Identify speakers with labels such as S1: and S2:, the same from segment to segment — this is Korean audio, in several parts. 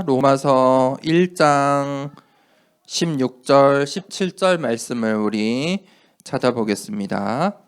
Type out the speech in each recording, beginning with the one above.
S1: 로마서 1장 16절, 17절 말씀을 우리 찾아보겠습니다.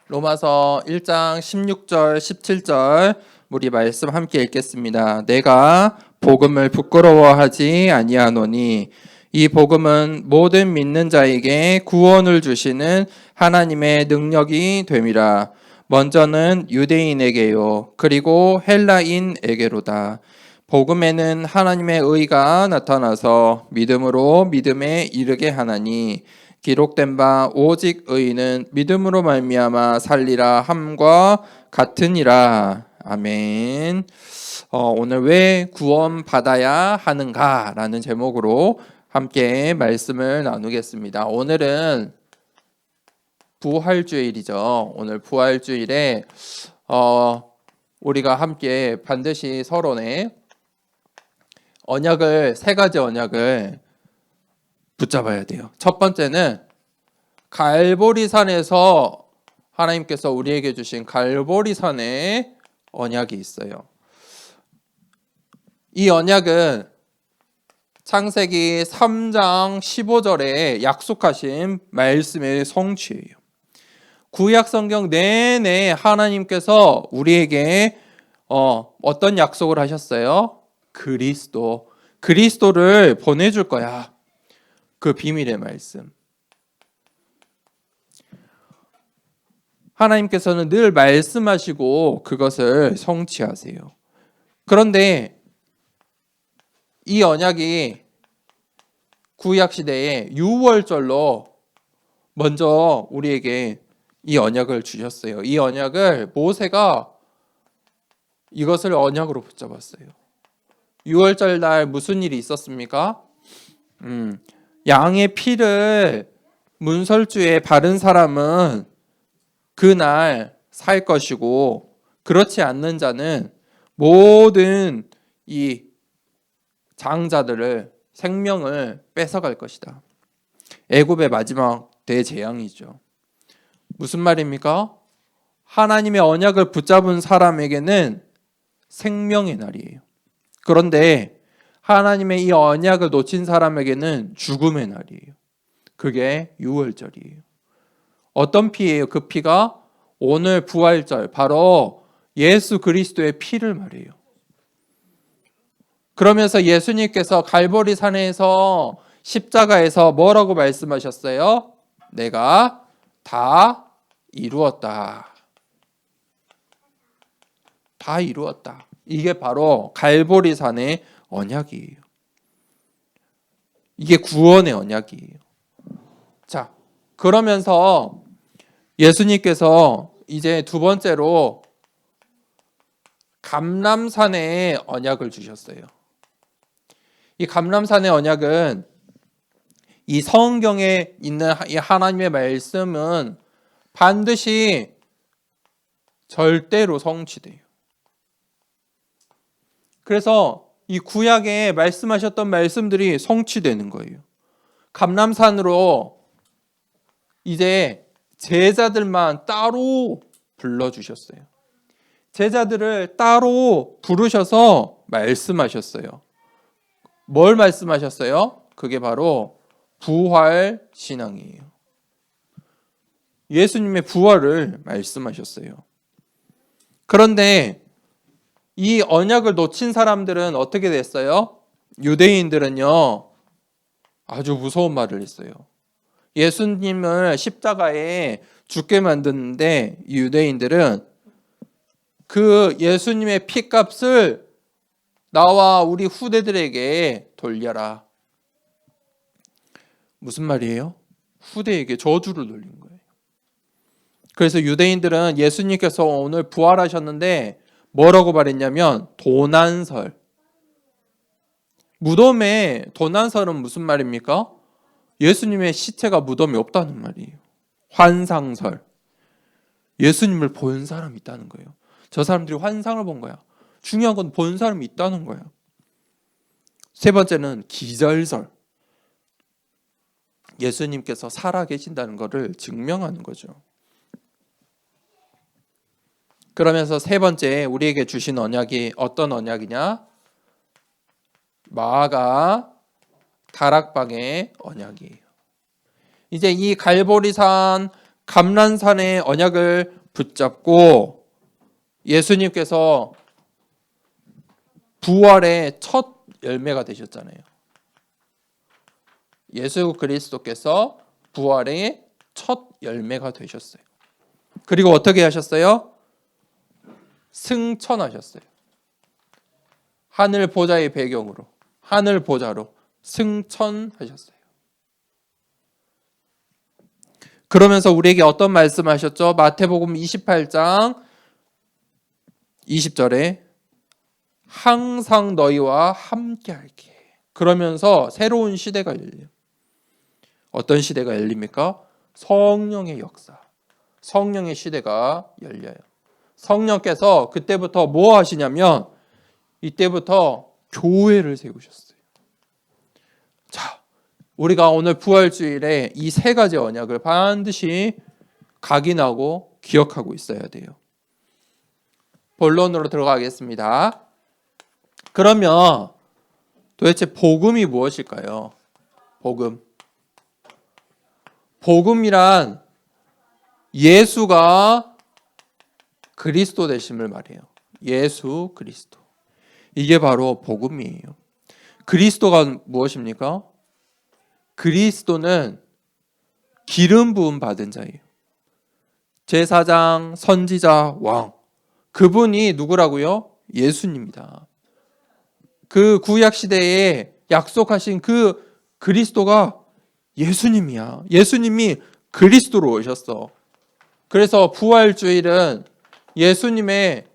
S1: 로마서 1장 16절, 17절 우리 말씀 함께 읽겠습니다. 내가 복음을 부끄러워하지 아니하노니 이 복음은 모든 믿는 자에게 구원을 주시는 하나님의 능력이 됨이라. 먼저는 유대인에게요 그리고 헬라인에게로다. 복음에는 하나님의 의가 나타나서 믿음으로 믿음에 이르게 하나니 기록된 바 오직 의인은 믿음으로 말미암아 살리라 함과 같으니라. 아멘. 오늘 왜 구원받아야 하는가라는 제목으로 함께 말씀을 나누겠습니다. 오늘은 부활주일이죠. 오늘 부활주일에 우리가 함께 반드시 서론에 세 가지 언약을 붙잡아야 돼요. 첫 번째는 갈보리산에서 하나님께서 우리에게 주신 갈보리산의 언약이 있어요. 이 언약은 창세기 3장 15절에 약속하신 말씀의 성취예요. 구약 성경 내내 하나님께서 우리에게 어떤 약속을 하셨어요? 그리스도를 보내줄 거야. 그 비밀의 말씀. 하나님께서는 늘 말씀하시고 그것을 성취하세요. 그런데 이 언약이 구약 시대에 유월절로 먼저 우리에게 이 언약을 주셨어요. 이 언약을 모세가 이것을 언약으로 붙잡았어요. 유월절 날 무슨 일이 있었습니까? 양의 피를 문설주에 바른 사람은 그날 살 것이고 그렇지 않는 자는 모든 이 장자들을 생명을 뺏어갈 것이다. 애굽의 마지막 대재앙이죠. 무슨 말입니까? 하나님의 언약을 붙잡은 사람에게는 생명의 날이에요. 그런데 하나님의 이 언약을 놓친 사람에게는 죽음의 날이에요. 그게 유월절이에요. 어떤 피예요? 그 피가 오늘 부활절, 바로 예수 그리스도의 피를 말해요. 그러면서 예수님께서 갈보리 산에서 십자가에서 뭐라고 말씀하셨어요? 내가 다 이루었다. 다 이루었다. 이게 바로 갈보리 산의 언약이에요. 이게 구원의 언약이에요. 자, 그러면서 예수님께서 이제 두 번째로 감람산의 언약을 주셨어요. 이 감람산의 언약은 이 성경에 있는 이 하나님의 말씀은 반드시 절대로 성취돼요. 그래서 이 구약에 말씀하셨던 말씀들이 성취되는 거예요. 감람산으로 이제 제자들만 따로 불러주셨어요. 제자들을 따로 부르셔서 말씀하셨어요. 뭘 말씀하셨어요? 그게 바로 부활 신앙이에요. 예수님의 부활을 말씀하셨어요. 그런데 이 언약을 놓친 사람들은 어떻게 됐어요? 유대인들은요, 아주 무서운 말을 했어요. 예수님을 십자가에 죽게 만드는데 이 유대인들은 그 예수님의 피값을 나와 우리 후대들에게 돌려라. 무슨 말이에요? 후대에게 저주를 돌린 거예요. 그래서 유대인들은 예수님께서 오늘 부활하셨는데 뭐라고 말했냐면 도난설. 무덤에 도난설은 무슨 말입니까? 예수님의 시체가 무덤에 없다는 말이에요. 환상설. 예수님을 본 사람이 있다는 거예요. 저 사람들이 환상을 본 거야. 중요한 건 본 사람이 있다는 거야. 세 번째는 기절설. 예수님께서 살아 계신다는 것을 증명하는 거죠. 그러면서 세 번째 우리에게 주신 언약이 어떤 언약이냐? 마가 다락방의 언약이에요. 이제 이 갈보리산 감난산의 언약을 붙잡고 예수님께서 부활의 첫 열매가 되셨잖아요. 예수 그리스도께서 부활의 첫 열매가 되셨어요. 그리고 어떻게 하셨어요? 승천하셨어요. 하늘 보좌의 배경으로, 하늘 보좌로 승천하셨어요. 그러면서 우리에게 어떤 말씀하셨죠? 마태복음 28장 20절에 항상 너희와 함께 할게. 그러면서 새로운 시대가 열려요. 어떤 시대가 열립니까? 성령의 역사, 성령의 시대가 열려요. 성령께서 그때부터 뭐 하시냐면 이때부터 교회를 세우셨어요. 자, 우리가 오늘 부활주일에 이 세 가지 언약을 반드시 각인하고 기억하고 있어야 돼요. 본론으로 들어가겠습니다. 그러면 도대체 복음이 무엇일까요? 복음. 복음이란 예수가 그리스도 되심을 말해요. 예수 그리스도. 이게 바로 복음이에요. 그리스도가 무엇입니까? 그리스도는 기름 부음 받은 자예요. 제사장, 선지자, 왕. 그분이 누구라고요? 예수님이다. 그 구약 시대에 약속하신 그 그리스도가 예수님이야. 예수님이 그리스도로 오셨어. 그래서 부활주일은 예수님의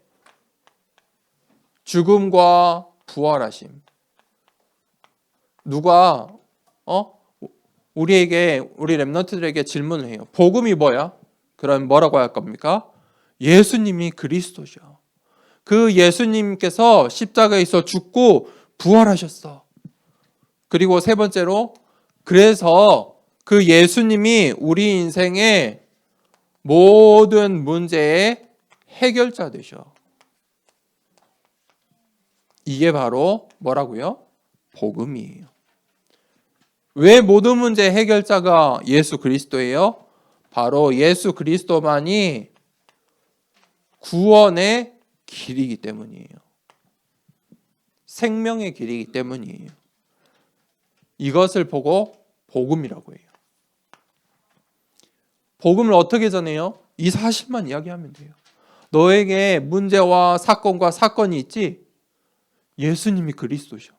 S1: 죽음과 부활하심. 누가 우리 렘넌트들에게 질문을 해요. 복음이 뭐야? 그럼 뭐라고 할 겁니까? 예수님이 그리스도죠. 그 예수님께서 십자가에서 죽고 부활하셨어. 그리고 세 번째로 그래서 그 예수님이 우리 인생의 모든 문제의 해결자 되셔. 이게 바로 뭐라고요? 복음이에요. 왜 모든 문제의 해결자가 예수 그리스도예요? 바로 예수 그리스도만이 구원의 길이기 때문이에요. 생명의 길이기 때문이에요. 이것을 보고 복음이라고 해요. 복음을 어떻게 전해요? 이 사실만 이야기하면 돼요. 너에게 문제와 사건과 사건이 있지? 예수님이 그리스도셔.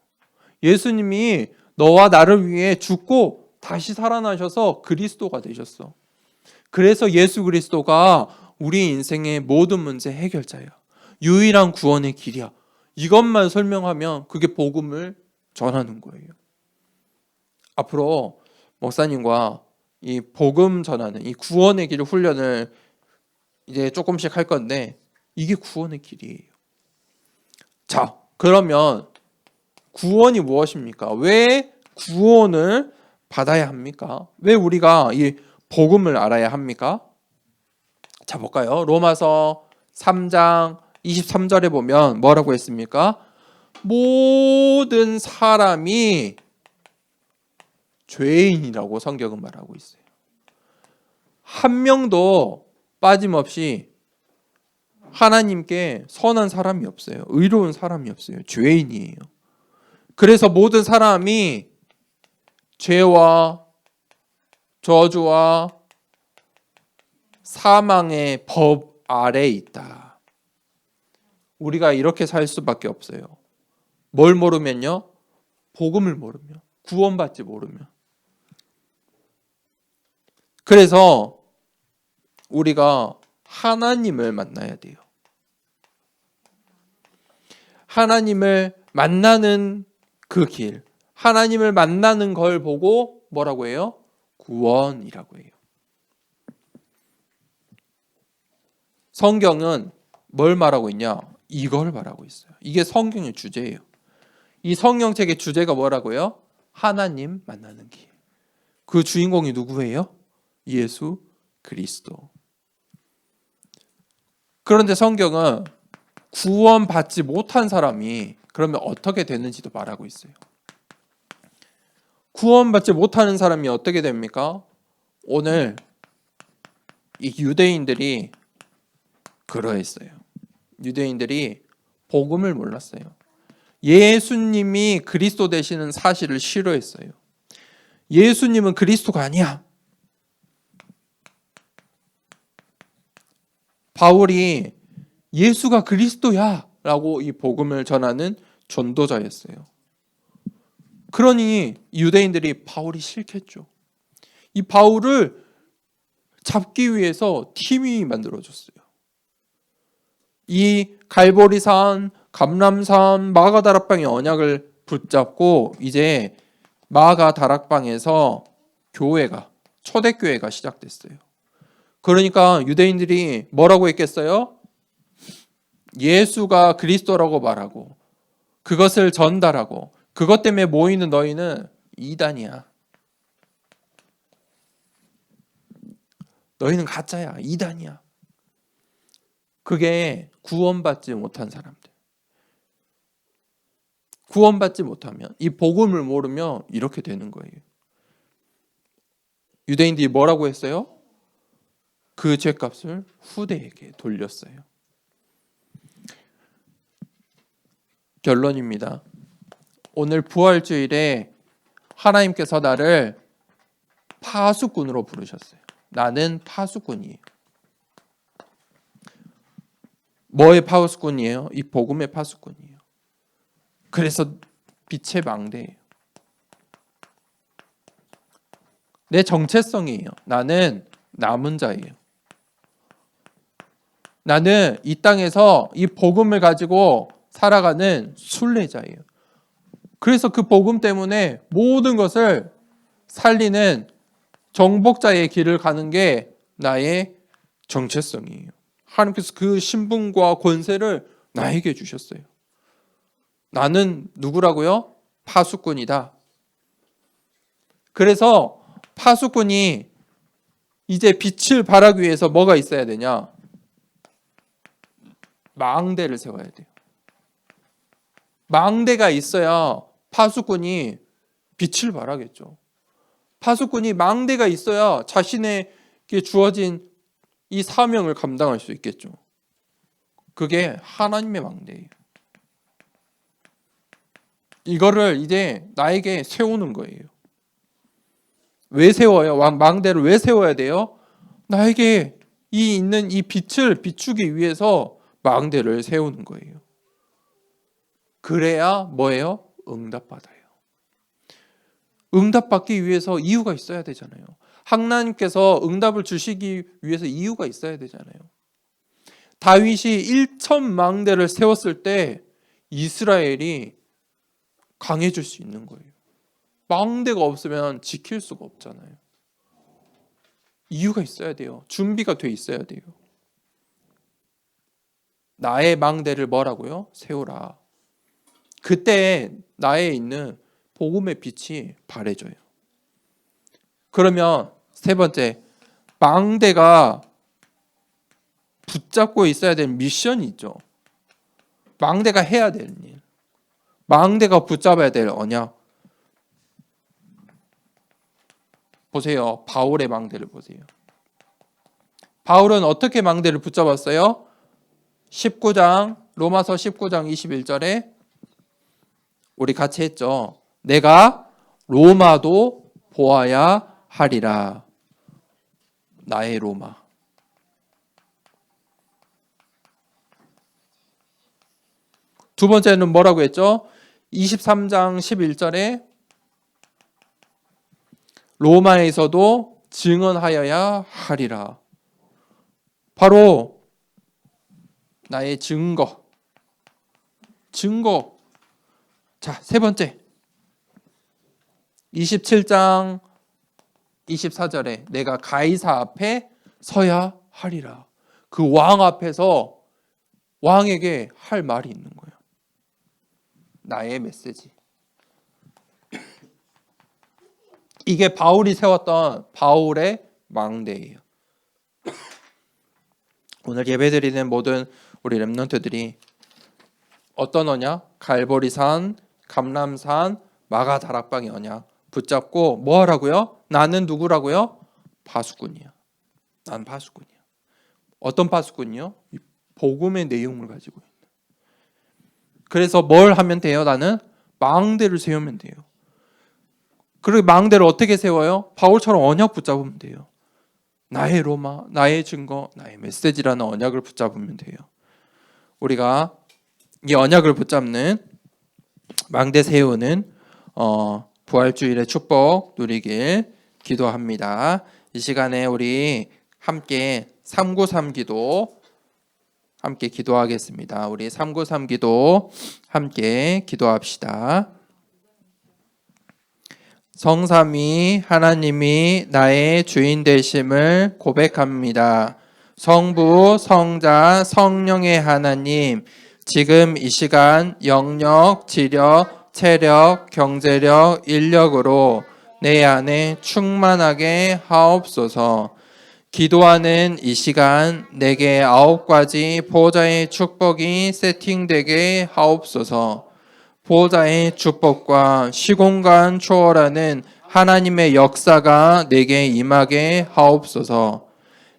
S1: 예수님이 너와 나를 위해 죽고 다시 살아나셔서 그리스도가 되셨어. 그래서 예수 그리스도가 우리 인생의 모든 문제 해결자야. 유일한 구원의 길이야. 이것만 설명하면 그게 복음을 전하는 거예요. 앞으로 목사님과 이 복음 전하는 이 구원의 길 훈련을 이제 조금씩 할 건데 이게 구원의 길이에요. 자, 그러면 구원이 무엇입니까? 왜 구원을 받아야 합니까? 왜 우리가 이 복음을 알아야 합니까? 자, 볼까요? 로마서 3장 23절에 보면 뭐라고 했습니까? 모든 사람이 죄인이라고 성경은 말하고 있어요. 한 명도 빠짐없이 하나님께 선한 사람이 없어요. 의로운 사람이 없어요. 죄인이에요. 그래서 모든 사람이 죄와 저주와 사망의 법 아래에 있다. 우리가 이렇게 살 수밖에 없어요. 뭘 모르면요? 복음을 모르면, 구원받지 모르면. 그래서 우리가 하나님을 만나야 돼요. 하나님을 만나는 그 길, 하나님을 만나는 걸 보고 뭐라고 해요? 구원이라고 해요. 성경은 뭘 말하고 있냐? 이걸 말하고 있어요. 이게 성경의 주제예요. 이 성경책의 주제가 뭐라고요? 하나님 만나는 길. 그 주인공이 누구예요? 예수 그리스도. 그런데 성경은 구원받지 못한 사람이 그러면 어떻게 되는지도 말하고 있어요. 구원받지 못하는 사람이 어떻게 됩니까? 오늘 이 유대인들이 그러했어요. 유대인들이 복음을 몰랐어요. 예수님이 그리스도 되시는 사실을 싫어했어요. 예수님은 그리스도가 아니야. 바울이 예수가 그리스도야 라고 이 복음을 전하는 전도자였어요. 그러니 유대인들이 바울이 싫겠죠. 이 바울을 잡기 위해서 팀이 만들어졌어요. 이 갈보리산, 감람산, 마가다락방의 언약을 붙잡고 이제 마가다락방에서 교회가, 초대교회가 시작됐어요. 그러니까 유대인들이 뭐라고 했겠어요? 예수가 그리스도라고 말하고 그것을 전달하고 그것 때문에 모이는 너희는 이단이야. 너희는 가짜야. 이단이야. 그게 구원받지 못한 사람들. 구원받지 못하면, 이 복음을 모르면 이렇게 되는 거예요. 유대인들이 뭐라고 했어요? 그 죄값을 후대에게 돌렸어요. 결론입니다. 오늘 부활주일에 하나님께서 나를 파수꾼으로 부르셨어요. 나는 파수꾼이에요. 뭐의 파수꾼이에요? 이 복음의 파수꾼이에요. 그래서 빛의 망대예요. 내 정체성이에요. 나는 남은 자예요. 나는 이 땅에서 이 복음을 가지고 살아가는 순례자예요. 그래서 그 복음 때문에 모든 것을 살리는 정복자의 길을 가는 게 나의 정체성이에요. 하나님께서 그 신분과 권세를 나에게 주셨어요. 나는 누구라고요? 파수꾼이다. 그래서 파수꾼이 이제 빛을 발하기 위해서 뭐가 있어야 되냐? 망대를 세워야 돼요. 망대가 있어야 파수꾼이 빛을 발하겠죠. 파수꾼이 망대가 있어야 자신에게 주어진 이 사명을 감당할 수 있겠죠. 그게 하나님의 망대예요. 이거를 이제 나에게 세우는 거예요. 왜 세워요? 망대를 왜 세워야 돼요? 나에게 있는 이 빛을 비추기 위해서 망대를 세우는 거예요. 그래야 뭐예요? 응답받아요. 응답받기 위해서 이유가 있어야 되잖아요. 하나님께서 응답을 주시기 위해서 이유가 있어야 되잖아요. 다윗이 1,000망대를 세웠을 때 이스라엘이 강해질 수 있는 거예요. 망대가 없으면 지킬 수가 없잖아요. 이유가 있어야 돼요. 준비가 돼 있어야 돼요. 나의 망대를 뭐라고요? 세우라. 그때 나에 있는 복음의 빛이 발해져요. 그러면 세 번째, 망대가 붙잡고 있어야 될 미션이 있죠. 망대가 해야 될 일. 망대가 붙잡아야 될 언약. 보세요. 바울의 망대를 보세요. 바울은 어떻게 망대를 붙잡았어요? 19장, 로마서 19장 21절에 우리 같이 했죠. 내가 로마도 보아야 하리라. 나의 로마. 두 번째는 뭐라고 했죠? 23장 11절에 로마에서도 증언하여야 하리라. 바로 나의 증거. 자, 세 번째. 27장 24절에 내가 가이사 앞에 서야 하리라. 그 왕 앞에서 왕에게 할 말이 있는 거예요. 나의 메시지. 이게 바울이 세웠던 바울의 망대예요. 오늘 예배드리는 모든 우리 렘넌트들이 어떤 언약? 갈보리산, 감람산, 마가다락방의 언약 붙잡고 뭐 하라고요? 나는 누구라고요? 파수꾼이야. 난 파수꾼이야. 어떤 파수꾼이요? 이 복음의 내용을 가지고 있는. 그래서 뭘 하면 돼요? 나는 망대를 세우면 돼요. 그리고 망대를 어떻게 세워요? 바울처럼 언약 붙잡으면 돼요. 나의 로마, 나의 증거, 나의 메시지라는 언약을 붙잡으면 돼요. 우리가 이 언약을 붙잡는 망대 세우는 부활주일의 축복 누리길 기도합니다. 이 시간에 우리 함께 393 기도 함께 기도하겠습니다. 우리 393 기도 함께 기도합시다. 성삼위 하나님이 나의 주인 되심을 고백합니다. 성부, 성자, 성령의 하나님, 지금 이 시간 영력, 지력, 체력, 경제력, 인력으로 내 안에 충만하게 하옵소서. 기도하는 이 시간 내게 9가지 보호자의 축복이 세팅되게 하옵소서. 보호자의 축복과 시공간 초월하는 하나님의 역사가 내게 임하게 하옵소서.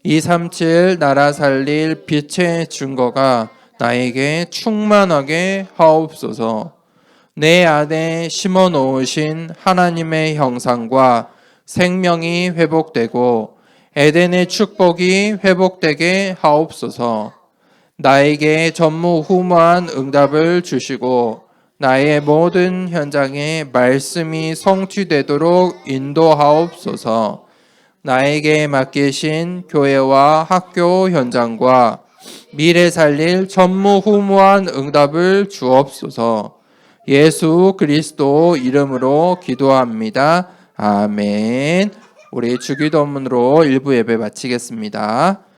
S1: 237 나라 살릴 빛의 증거가 나에게 충만하게 하옵소서. 내 안에 심어 놓으신 하나님의 형상과 생명이 회복되고 에덴의 축복이 회복되게 하옵소서. 나에게 전무후무한 응답을 주시고 나의 모든 현장에 말씀이 성취되도록 인도하옵소서. 나에게 맡기신 교회와 학교 현장과 미래 살릴 전무후무한 응답을 주옵소서. 예수 그리스도 이름으로 기도합니다. 아멘. 우리 주기도문으로 일부 예배 마치겠습니다.